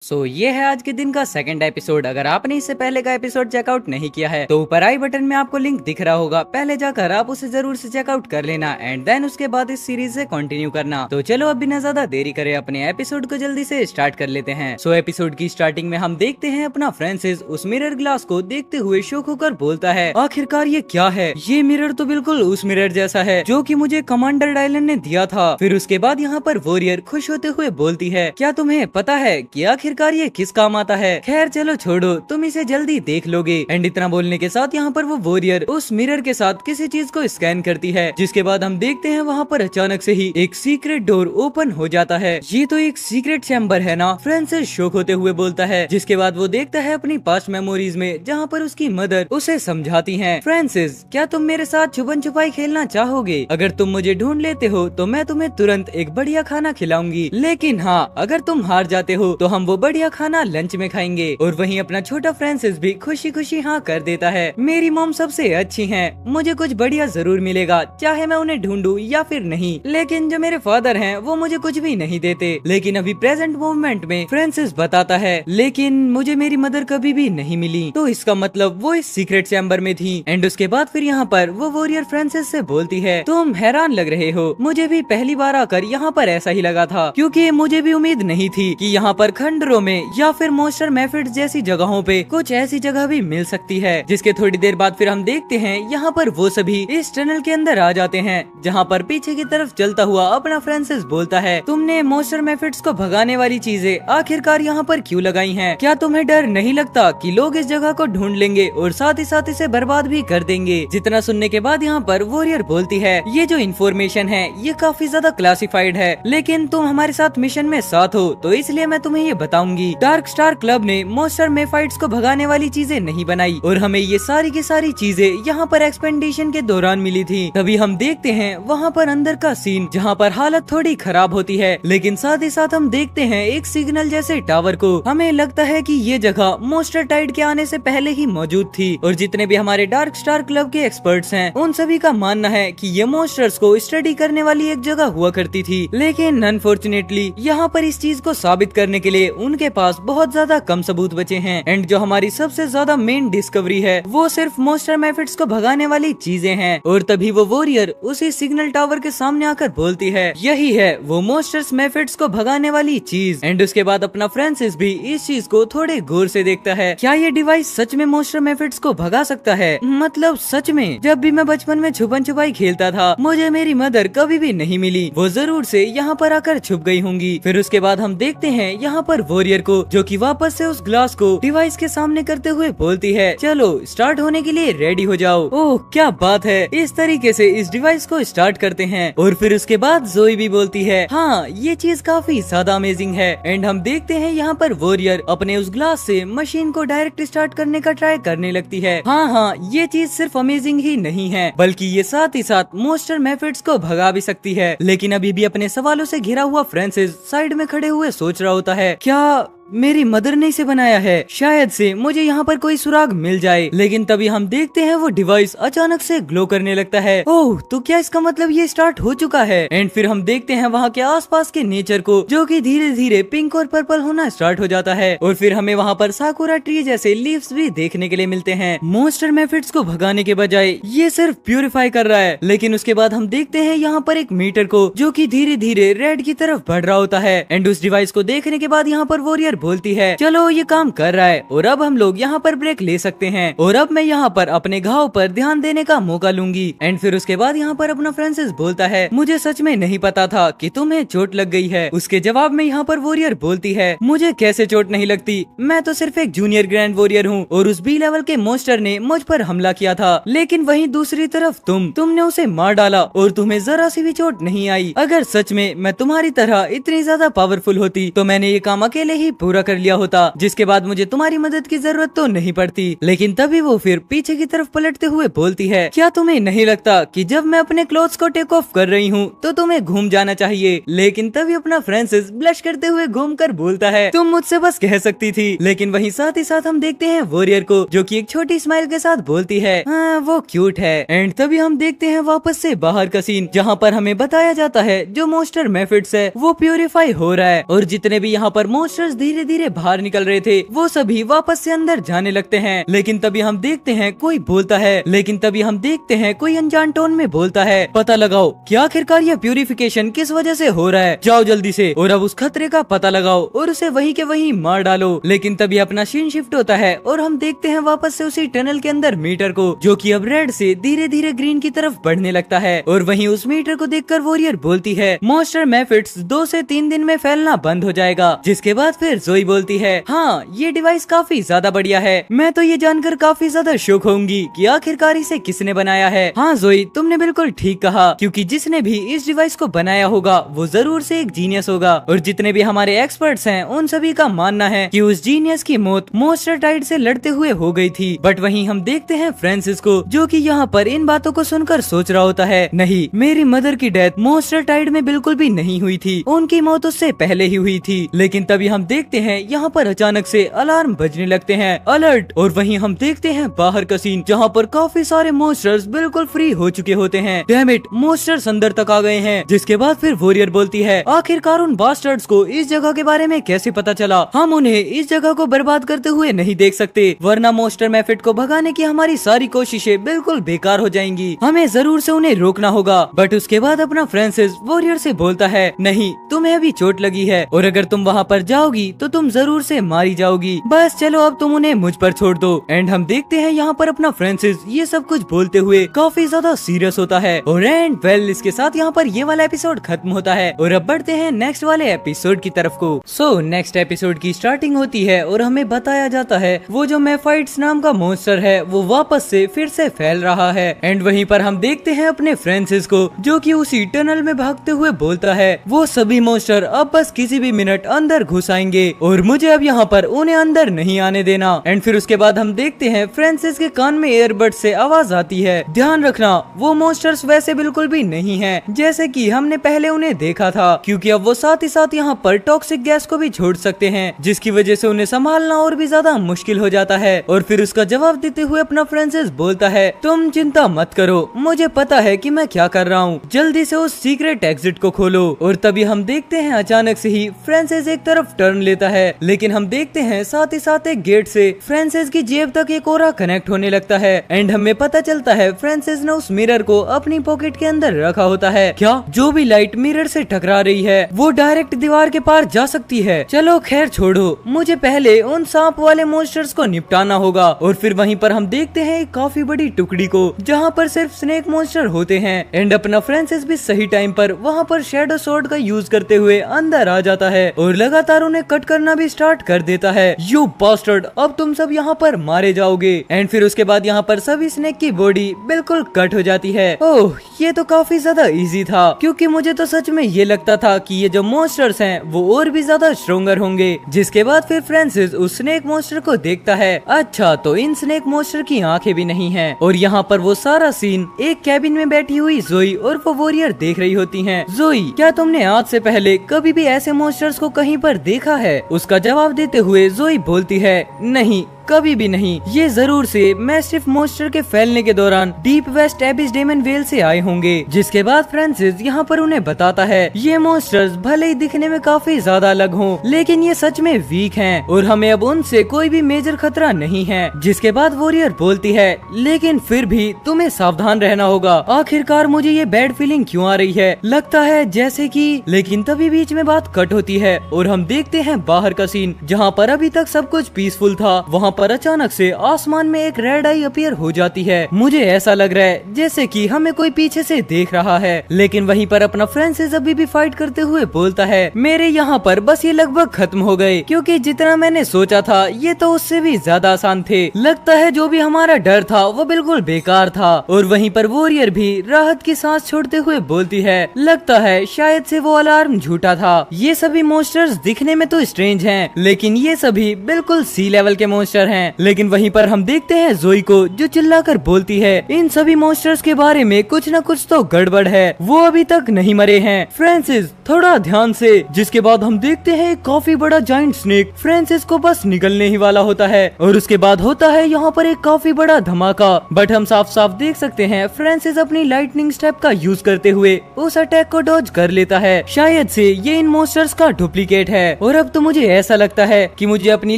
ये है आज के दिन का सेकंड एपिसोड। अगर आपने इससे पहले का एपिसोड चेकआउट नहीं किया है तो ऊपर आई बटन में आपको लिंक दिख रहा होगा, पहले जाकर आप उसे जरूर से चेकआउट कर लेना एंड देन उसके बाद इस सीरीज से कंटिन्यू करना। तो चलो अब बिना ज्यादा देरी करे अपने एपिसोड को जल्दी से स्टार्ट कर लेते हैं। एपिसोड की स्टार्टिंग में हम देखते हैं अपना फ्रांसिस उस मिरर ग्लास को देखते हुए शौक होकर बोलता है, आखिरकार ये क्या है? ये मिरर तो बिल्कुल उस मिरर जैसा है जो कि मुझे कमांडर डायलन ने दिया था। फिर उसके बाद यहाँ पर वॉरियर खुश होते हुए बोलती है, क्या तुम्हें पता है कि आखिरकार ये किस काम आता है? खैर चलो छोड़ो, तुम इसे जल्दी देख लोगे। एंड इतना बोलने के साथ यहाँ पर वो वॉरियर उस मिरर के साथ किसी चीज को स्कैन करती है, जिसके बाद हम देखते हैं वहाँ पर अचानक से ही एक सीक्रेट डोर ओपन हो जाता है। ये तो एक सीक्रेट चैम्बर है ना? फ्रांसिस शॉक होते हुए बोलता है, जिसके बाद वो देखता है अपनी पास्ट मेमोरीज में जहाँ पर उसकी मदर उसे समझाती है, फ्रांसिस क्या तुम मेरे साथ छुपन छुपाई खेलना चाहोगे? अगर तुम मुझे ढूंढ लेते हो तो मैं तुम्हें तुरंत एक बढ़िया खाना खिलाऊंगी, लेकिन हाँ अगर तुम हार जाते हो तो हम वो बढ़िया खाना लंच में खाएंगे। और वहीं अपना छोटा फ्रांसिस भी खुशी खुशी हाँ कर देता है, मेरी मॉम सबसे अच्छी हैं, मुझे कुछ बढ़िया जरूर मिलेगा चाहे मैं उन्हें ढूंढूं या फिर नहीं। लेकिन जो मेरे फादर हैं वो मुझे कुछ भी नहीं देते। लेकिन अभी प्रेजेंट मोमेंट में फ्रांसिस बताता है, लेकिन मुझे मेरी मदर कभी भी नहीं मिली, तो इसका मतलब वो इस सीक्रेट चैम्बर में थी। एंड उसके बाद फिर यहाँ पर वो वॉरियर फ्रांसिस से बोलती है, तुम हैरान लग रहे हो, मुझे भी पहली बार आकर यहाँ पर ऐसा ही लगा था, क्योंकि मुझे भी उम्मीद नहीं थी कि यहाँ पर खंडरों में या फिर मोस्टर मेफिड्स जैसी जगहों पे कुछ ऐसी जगह भी मिल सकती है। जिसके थोड़ी देर बाद फिर हम देखते हैं यहाँ पर वो सभी इस टनल के अंदर आ जाते हैं, जहाँ पर पीछे की तरफ चलता हुआ अपना फ्रांसिस बोलता है, तुमने मोस्टर मेफिड्स को भगाने वाली चीजें आखिरकार यहाँ पर क्यों लगाई हैं? क्या तुम्हें डर नहीं लगता कि लोग इस जगह को ढूंढ लेंगे और साथ ही साथ इसे बर्बाद भी कर देंगे? जितना सुनने के बाद यहाँ पर वॉरियर बोलती है, ये जो इन्फॉर्मेशन है ये काफी ज्यादा क्लासिफाइड है, लेकिन तुम हमारे साथ मिशन में साथ हो तो इसलिए मैं तुम्हें ये बताऊंगी। डार्क स्टार क्लब ने मोस्टर मेफाइट्स को भगाने वाली चीजें नहीं बनाई और हमें ये सारी की सारी चीजें यहाँ पर एक्सपेंडिशन के दौरान मिली थी। तभी हम देखते हैं वहाँ पर अंदर का सीन जहाँ पर हालत थोड़ी खराब होती है, लेकिन साथ ही साथ हम देखते हैं एक सिग्नल जैसे टावर को। हमें लगता है कि ये जगह मोस्टर टाइड के आने से पहले ही मौजूद थी और जितने भी हमारे डार्क स्टार क्लब के एक्सपर्ट्स हैं उन सभी का मानना है कि ये मोस्टर्स को स्टडी करने वाली एक जगह हुआ करती थी। लेकिन अनफॉर्चुनेटली यहाँ पर इस चीज को साबित करने के लिए उनके पास बहुत ज्यादा कम सबूत बचे हैं। एंड जो हमारी सबसे ज्यादा मेन डिस्कवरी है वो सिर्फ मोस्टर मेफिड्स को भगाने वाली चीजें हैं। और तभी वो वॉरियर उसी सिग्नल टावर के सामने आकर बोलती है, यही है वो मोस्टर्स मेफिड्स को भगाने वाली चीज। एंड उसके बाद अपना फ्रांसिस भी इस चीज को थोड़े गौर से देखता है, क्या ये डिवाइस सच में मोस्टर मेफिड्स को भगा सकता है? मतलब सच में जब भी मैं बचपन में छुपन छुपाई खेलता था मुझे मेरी मदर कभी भी नहीं मिली, वो जरूर से यहाँ पर आकर छुप गई होंगी। फिर उसके बाद हम देखते हैं यहाँ पर वॉरियर को जो कि वापस से उस ग्लास को डिवाइस के सामने करते हुए बोलती है, चलो स्टार्ट होने के लिए रेडी हो जाओ। ओह क्या बात है, इस तरीके से इस डिवाइस को स्टार्ट करते हैं। और फिर उसके बाद जोई भी बोलती है, हाँ ये चीज काफी ज्यादा अमेजिंग है। एंड हम देखते हैं यहाँ पर वॉरियर अपने उस ग्लास से मशीन को डायरेक्ट स्टार्ट करने का ट्राई करने लगती है। हाँ ये चीज सिर्फ अमेजिंग ही नहीं है बल्कि ये साथ ही साथ मोस्टर मेफिड्स को भगा भी सकती है। लेकिन अभी भी अपने सवालों से घिरा हुआ फ्रांसिस साइड में खड़े हुए सोच रहा होता है, क्या मेरी मदर ने इसे बनाया है? शायद से मुझे यहाँ पर कोई सुराग मिल जाए। लेकिन तभी हम देखते हैं वो डिवाइस अचानक से ग्लो करने लगता है। ओह तो क्या इसका मतलब ये स्टार्ट हो चुका है? एंड फिर हम देखते हैं वहाँ के आसपास के नेचर को जो कि धीरे धीरे पिंक और पर्पल होना स्टार्ट हो जाता है। और फिर हमें वहाँ पर साकुरा ट्री जैसे लीव्स भी देखने के लिए मिलते हैं। मोस्टर मेफिड्स को भगाने के बजाय ये सिर्फ प्यूरिफाई कर रहा है। लेकिन उसके बाद हम देखते हैं यहाँ पर एक मीटर को जो की धीरे धीरे रेड की तरफ बढ़ रहा होता है। एंड उस डिवाइस को देखने के बाद यहाँ पर वॉरियर बोलती है, चलो ये काम कर रहा है और अब हम लोग यहाँ पर ब्रेक ले सकते हैं और अब मैं यहाँ पर अपने घाव पर ध्यान देने का मौका लूंगी। एंड फिर उसके बाद यहाँ पर अपना फ्रांसिस बोलता है, मुझे सच में नहीं पता था कि तुम्हें चोट लग गई है। उसके जवाब में यहाँ पर वॉरियर बोलती है, मुझे कैसे चोट नहीं लगती, मैं तो सिर्फ एक जूनियर ग्रैंड वॉरियर हूँ और उस बी लेवल के मोस्टर ने मुझ पर हमला किया था। लेकिन वहीं दूसरी तरफ तुमने उसे मार डाला और तुम्हें जरा सी भी चोट नहीं आई। अगर सच में मैं तुम्हारी तरह इतनी ज्यादा पावरफुल होती तो मैंने ये काम अकेले ही पूरा कर लिया होता, जिसके बाद मुझे तुम्हारी मदद की जरूरत तो नहीं पड़ती। लेकिन तभी वो फिर पीछे की तरफ पलटते हुए बोलती है, क्या तुम्हें नहीं लगता कि जब मैं अपने क्लोथ्स को टेक ऑफ कर रही हूँ तो तुम्हें घूम जाना चाहिए? लेकिन तभी अपना फ्रांसिस ब्लश करते हुए घूम कर बोलता है, तुम मुझसे बस कह सकती थी। लेकिन वहीं साथ ही साथ हम देखते हैं वॉरियर को जो कि एक छोटी स्माइल के साथ बोलती है, हाँ वो क्यूट है। एंड तभी हम देखते हैं वापस से बाहर का सीन जहाँ पर हमें बताया जाता है जो मोस्टर मेफिड्स है वो प्यूरिफाई हो रहा है और जितने भी यहाँ पर मोस्टर्स धीरे धीरे धीरे बाहर निकल रहे थे वो सभी वापस से अंदर जाने लगते हैं। लेकिन तभी हम देखते हैं कोई बोलता है, कोई अनजान टोन में बोलता है, पता लगाओ क्या आखिरकार यह प्यूरिफिकेशन किस वजह से हो रहा है, जाओ जल्दी से और अब उस खतरे का पता लगाओ और उसे वहीं के वहीं मार डालो। लेकिन तभी अपना सीन शिफ्ट होता है और हम देखते हैं वापस से उसी टनल के अंदर मीटर को, जो कि अब रेड से धीरे धीरे ग्रीन की तरफ बढ़ने लगता है। और वहीं उस मीटर को देखकर वॉरियर बोलती है मॉन्स्टर मेफिट्स 2 से 3 दिन में फैलना बंद हो जाएगा। जिसके बाद फिर जोई बोलती है हाँ ये डिवाइस काफी ज्यादा बढ़िया है, मैं तो ये जानकर काफी ज्यादा शौक होंगी कि आखिरकार इसे किसने बनाया है। हाँ जोई तुमने बिल्कुल ठीक कहा, क्योंकि जिसने भी इस डिवाइस को बनाया होगा वो जरूर से एक जीनियस होगा। और जितने भी हमारे एक्सपर्ट्स हैं उन सभी का मानना है कि उस जीनियस की मौत मॉन्स्टर टाइड से लड़ते हुए हो गई थी। बट वहीं हम देखते हैं फ्रांसिस को, जो कि यहाँ पर इन बातों को सुनकर सोच रहा होता है नहीं मेरी मदर की डेथ मॉन्स्टर टाइड में बिल्कुल भी नहीं हुई थी, उनकी मौत उससे पहले ही हुई थी। लेकिन तभी हम देखते हैं यहाँ पर अचानक से अलार्म बजने लगते हैं, अलर्ट। और वहीं हम देखते हैं बाहर का सीन जहाँ पर काफी सारे मॉन्स्टर्स बिल्कुल फ्री हो चुके होते हैं। डैम इट मॉन्स्टर्स अंदर तक आ गए हैं। जिसके बाद फिर वॉरियर बोलती है आखिरकार उन बास्टर्ड्स को इस जगह के बारे में कैसे पता चला, हम उन्हें इस जगह को बर्बाद करते हुए नहीं देख सकते, वरना मॉन्स्टर मेफिट को भगाने की हमारी सारी कोशिशें बिल्कुल बेकार हो जाएंगी, हमें जरूर से उन्हें रोकना होगा। बट उसके बाद अपना फ्रांसिस वॉरियर से बोलता है नहीं तुम्हें अभी चोट लगी है और अगर तुम वहाँ पर जाओगी तो तुम जरूर से मारी जाओगी, बस चलो अब तुम उन्हें मुझ पर छोड़ दो। एंड हम देखते हैं यहाँ पर अपना फ्रांसिस ये सब कुछ बोलते हुए काफी ज्यादा सीरियस होता है। और एंड वेल इसके साथ यहाँ पर ये वाला एपिसोड खत्म होता है और अब बढ़ते हैं नेक्स्ट वाले एपिसोड की तरफ को। सो नेक्स्ट एपिसोड की स्टार्टिंग होती है और हमें बताया जाता है वो जो मेफाइट्स नाम का मॉन्स्टर है वो वापस से फिर से फैल रहा है। एंड वहीं पर हम देखते हैं अपने फ्रांसिस को, जो कि उसी टनल में भागते हुए बोलता है वो सभी मॉन्स्टर अब बस किसी भी मिनट अंदर घुस आएंगे और मुझे अब यहाँ पर उन्हें अंदर नहीं आने देना। एंड फिर उसके बाद हम देखते हैं फ्रांसिस के कान में एयरबड से आवाज आती है ध्यान रखना वो मॉन्स्टर्स वैसे बिल्कुल भी नहीं है जैसे कि हमने पहले उन्हें देखा था, क्योंकि अब वो साथ ही साथ यहाँ पर टॉक्सिक गैस को भी छोड़ सकते हैं, जिसकी वजह से उन्हें संभालना और भी ज्यादा मुश्किल हो जाता है। और फिर उसका जवाब देते हुए अपना फ्रांसिस बोलता है तुम चिंता मत करो, मुझे पता है कि मैं क्या कर रहा हूँ, जल्दी से उस सीक्रेट एग्जिट को खोलो। और तभी हम देखते हैं अचानक से ही फ्रांसिस एक तरफ टर्न लेता है, लेकिन हम देखते हैं साथ ही साथ एक गेट से फ्रांसिस की जेब तक एक ओरा कनेक्ट होने लगता है। एंड हमें पता चलता है फ्रांसिस ने उस मिरर को अपनी पॉकेट के अंदर रखा होता है। क्या जो भी लाइट मिरर से टकरा रही है वो डायरेक्ट दीवार के पार जा सकती है। चलो खैर छोड़ो, मुझे पहले उन सांप वाले मॉन्स्टर्स को निपटाना होगा। और फिर वहीं पर हम देखते हैं एक काफी बड़ी टुकड़ी को जहाँ पर सिर्फ स्नेक मॉन्स्टर होते हैं। एंड अपना फ्रांसिस भी सही टाइम पर वहाँ पर शैडो स्वॉर्ड का यूज करते हुए अंदर आ जाता है और लगातार उन्हें कट करना भी स्टार्ट कर देता है। यू बास्टर्ड, अब तुम सब यहाँ पर मारे जाओगे। एंड फिर उसके बाद यहाँ पर सभी स्नेक की बॉडी बिल्कुल कट हो जाती है। ओह ये तो काफी ज्यादा इजी था, क्योंकि मुझे तो सच में ये लगता था कि ये जो मॉन्स्टर्स हैं वो और भी ज्यादा स्ट्रोंगर होंगे। जिसके बाद फिर फ्रांसिस उस स्नेक मॉन्स्टर को देखता है, अच्छा तो इन स्नेक मॉन्स्टर की आंखें भी नहीं हैं। और यहाँ पर वो सारा सीन एक कैबिन में बैठी हुई जोई और वो वॉरियर देख रही होती हैं। जोई क्या तुमने आज से पहले कभी भी ऐसे मॉन्स्टर्स को कहीं पर देखा है? उसका जवाब देते हुए जोई बोलती है नहीं कभी भी नहीं, ये जरूर से मैसिव मॉन्स्टर के फैलने के दौरान deep west abyss demon well से आए होंगे। जिसके बाद फ्रांसिस यहाँ पर उन्हें बताता है ये मॉन्स्टर्स भले ही दिखने में काफी ज्यादा अलग हों, लेकिन ये सच में वीक हैं और हमें अब उनसे कोई भी मेजर खतरा नहीं है। जिसके बाद वॉरियर बोलती है लेकिन फिर भी तुम्हें सावधान रहना होगा, आखिरकार मुझे ये बैड फीलिंग क्यों आ रही है, लगता है जैसे कि। लेकिन तभी बीच में बात कट होती है और हम देखते हैं बाहर का सीन जहाँ पर अभी तक सब कुछ पीसफुल था, वहाँ पर अचानक से आसमान में एक रेड आई अपीयर हो जाती है। मुझे ऐसा लग रहा है जैसे कि हमें कोई पीछे से देख रहा है। लेकिन वहीं पर अपना फ्रांसिस अभी भी फाइट करते हुए बोलता है मेरे यहाँ पर बस ये लगभग खत्म हो गए, क्योंकि जितना मैंने सोचा था ये तो उससे भी ज्यादा आसान थे। लगता है जो भी हमारा डर था वो बिल्कुल बेकार था। और वहीं पर वॉरियर भी राहत की सांस छोड़ते हुए बोलती है लगता है शायद से वो अलार्म झूठा था। ये सभी मॉन्स्टर्स दिखने में तो स्ट्रेंज हैं, लेकिन ये सभी बिल्कुल सी लेवल के मॉन्स्टर हैं। लेकिन वहीं पर हम देखते हैं जोई को जो चिल्लाकर बोलती है इन सभी मॉन्स्टर्स के बारे में कुछ न कुछ तो गड़बड़ है, वो अभी तक नहीं मरे हैं। फ्रांसिस थोड़ा ध्यान से। जिसके बाद हम देखते हैं काफी बड़ा जाइंट स्नेक फ्रांसिस को बस निकलने ही वाला होता है और उसके बाद होता है यहाँ पर एक काफी बड़ा धमाका। बट हम साफ साफ देख सकते हैं फ्रांसिस अपनी लाइटनिंग स्टेप का यूज करते हुए उस अटैक को डॉज कर लेता है। शायद से ये इन मॉन्स्टर्स का डुप्लीकेट है और अब तो मुझे ऐसा लगता है कि मुझे अपनी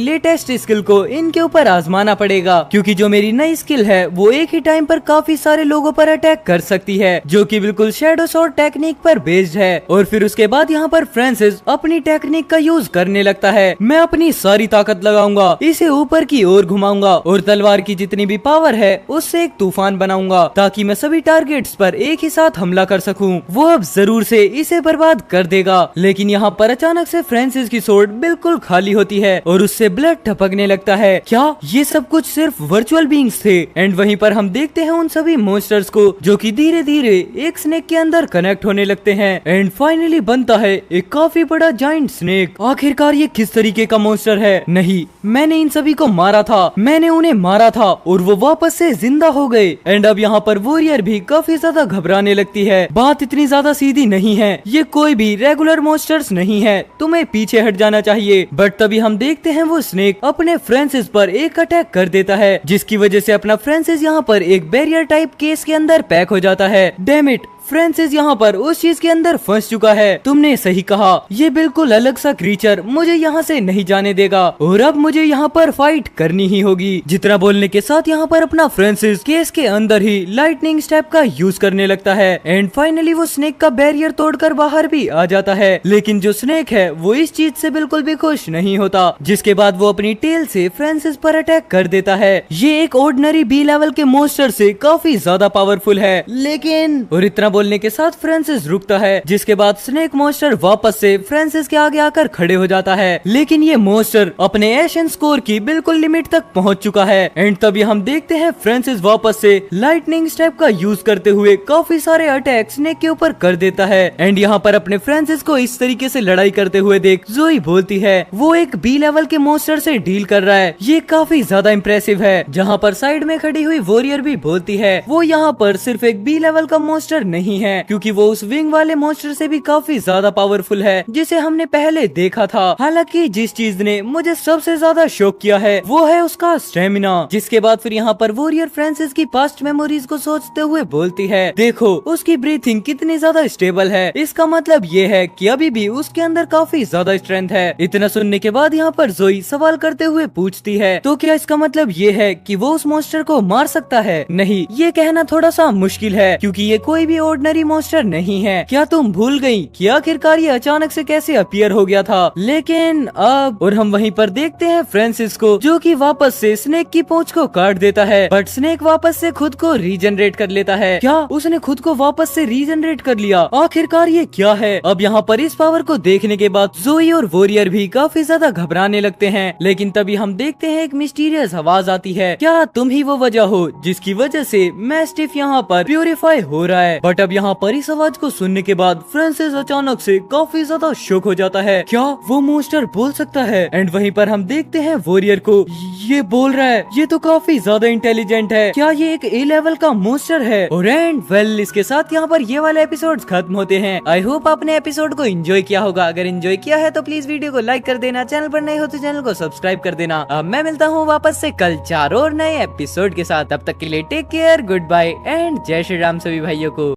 लेटेस्ट स्किल को इनके ऊपर आजमाना पड़ेगा, क्योंकि जो मेरी नई स्किल है वो एक ही टाइम पर काफी सारे लोगों पर अटैक कर सकती है, जो कि बिल्कुल शैडो स्वॉर्ड टेक्निक पर बेस्ड है। और फिर उसके बाद यहाँ पर फ्रांसिस अपनी टेक्निक का यूज करने लगता है। मैं अपनी सारी ताकत लगाऊंगा, इसे ऊपर की ओर घुमाऊंगा और तलवार की जितनी भी पावर है उससे एक तूफान बनाऊंगा ताकि मैं सभी टारगेट्स पर एक ही साथ हमला कर सकूं। वो अब जरूर से इसे बर्बाद कर देगा। लेकिन यहाँ पर अचानक से फ्रांसिस की सोर्ड बिल्कुल खाली होती है और उससे ब्लड टपकने लगता है। क्या ये सब कुछ सिर्फ वर्चुअल बीइंग्स थे? एंड वहीं पर हम देखते हैं उन सभी मॉन्स्टर्स को जो कि धीरे धीरे एक स्नेक के अंदर कनेक्ट होने लगते हैं एंड फाइनली बनता है एक काफी बड़ा जाइंट स्नेक। आखिरकार ये किस तरीके का मॉन्स्टर है? नहीं, मैंने इन सभी को मारा था, मैंने उन्हें मारा था और वो वापस से जिंदा हो गए। एंड अब यहाँ पर वॉरियर भी काफी ज्यादा घबराने लगती है। बात इतनी ज्यादा सीधी नहीं है, ये कोई भी रेगुलर मॉन्स्टर्स नहीं है, तुम्हें पीछे हट जाना चाहिए। बट तभी हम देखते हैं वो स्नेक अपने फ्रांसिस पर एक अटैक कर देता है, जिसकी वजह से अपना फ्रांसिस यहाँ पर एक बैरियर टाइप केस के अंदर पैक हो जाता है। डैम इट, फ्रांसिस यहाँ पर उस चीज के अंदर फंस चुका है। तुमने सही कहा, ये बिल्कुल अलग सा क्रीचर मुझे यहाँ से नहीं जाने देगा और अब मुझे यहाँ पर फाइट करनी ही होगी। जितना बोलने के साथ यहाँ पर अपना फ्रांसिस केस के अंदर ही लाइटनिंग स्टेप का यूज करने लगता है एंड फाइनली वो स्नेक का बैरियर तोड़कर बाहर भी आ जाता है। लेकिन जो स्नेक है वो इस चीज से बिल्कुल भी खुश नहीं होता, जिसके बाद वो अपनी टेल से फ्रांसिस पर अटैक कर देता है। ये एक ऑर्डिनरी बी लेवल के मॉन्स्टर से काफी ज्यादा पावरफुल है। लेकिन और इतना बोलने के साथ फ्रांसिस रुकता है, जिसके बाद स्नेक मॉन्स्टर वापस से फ्रांसिस के आगे आकर खड़े हो जाता है। लेकिन ये मॉन्स्टर अपने एशियन स्कोर की बिल्कुल लिमिट तक पहुंच चुका है एंड तभी हम देखते हैं फ्रांसिस वापस से लाइटनिंग स्टेप का यूज करते हुए काफी सारे अटैक स्नेक के ऊपर कर देता है। एंड यहाँ पर अपने फ्रांसिस को इस तरीके से लड़ाई करते हुए देख जोई बोलती है वो एक बी लेवल के मॉन्स्टर से डील कर रहा है, ये काफी ज्यादा इम्प्रेसिव है। जहाँ पर साइड में खड़ी हुई वॉरियर भी बोलती है वो यहाँ पर सिर्फ एक बी लेवल का मॉन्स्टर नहीं है, क्योंकि वो उस विंग वाले मॉन्स्टर से भी काफी ज्यादा पावरफुल है जिसे हमने पहले देखा था। हालांकि जिस चीज ने मुझे सबसे ज्यादा शॉक किया है वो है उसका स्टेमिना। जिसके बाद फिर यहाँ पर वॉरियर फ्रांसिस की पास्ट मेमोरीज को सोचते हुए बोलती है देखो उसकी ब्रीथिंग कितनी ज्यादा स्टेबल है, इसका मतलब ये है कि अभी भी उसके अंदर काफी ज्यादा स्ट्रेंथ है। इतना सुनने के बाद यहाँ पर जोई सवाल करते हुए पूछती है तो क्या इसका मतलब ये है कि वो उस मॉन्स्टर को मार सकता है? नहीं, ये कहना थोड़ा सा मुश्किल है क्योंकि ये कोई भी ऑर्डिनरी मॉन्स्टर नहीं है। क्या तुम भूल गई कि आखिरकार ये अचानक से कैसे अपीयर हो गया था? लेकिन अब और हम वहीं पर देखते हैं फ्रांसिस को जो कि वापस से स्नेक की पूंछ को काट देता है, बट स्नेक वापस से खुद को रीजनरेट कर लेता है। क्या उसने खुद को वापस से रीजनरेट कर लिया? आखिरकार ये क्या है? अब यहाँ पर इस पावर को देखने के बाद जोई और वॉरियर भी काफी ज्यादा घबराने लगते हैं। लेकिन तभी हम देखते हैं एक मिस्टीरियस आवाज आती है, क्या तुम ही वो वजह हो जिसकी वजह से मैस्टिफ यहाँ पर प्यूरिफाई हो रहा है? बट अब यहाँ पर इस आवाज को सुनने के बाद फ्रांसिस अचानक से काफी ज्यादा शॉक हो जाता है। क्या वो मॉन्स्टर बोल सकता है? एंड वहीं पर हम देखते हैं वॉरियर को, ये बोल रहा है, ये तो काफी ज्यादा इंटेलिजेंट है, क्या ये एक ए लेवल का मॉन्स्टर है? और एंड वेल इसके साथ यहाँ पर ये वाले एपिसोड्स खत्म होते हैं। आई होप आपने एपिसोड को एंजॉय किया होगा। अगर एंजॉय किया है तो प्लीज वीडियो को लाइक कर देना, चैनल पर नए हो तो चैनल को सब्सक्राइब कर देना। अब मैं मिलता हूँ वापस से कल 4 और नए एपिसोड के साथ। तब तक के लिए take care, good bye and जय श्री राम सभी भाइयों को।